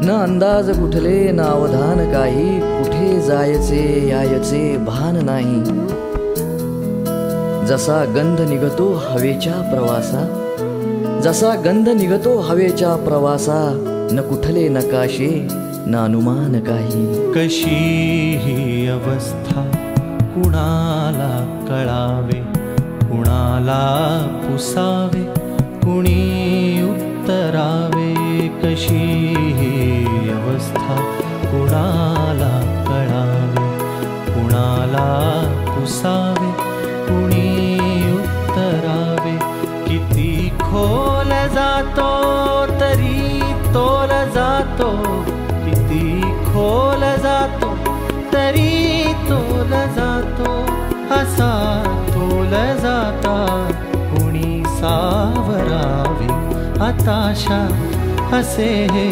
न अंदाज कुठले न अवधान काही, कुठे जायचे यायचे भान नाही. जसा गंध निघतो हवेच्या प्रवासा, जसा गंध निघतो हवेच्या प्रवासा, न कुठले नकाशे न अनुमान काही. कशी ही अवस्था कुणाला कळावे, कुणाला पुसावे, कुणी उत्तरावे. कशी ही अवस्था कुणाला कळावे, कुणाला पुसावे, कुणी उत्तरावे. किती खोल जातो तरी तोल जातो, किती खोल जातो तरी तोल जातो. असा तोल जाता कुणी सावरावे, आताशा असे हे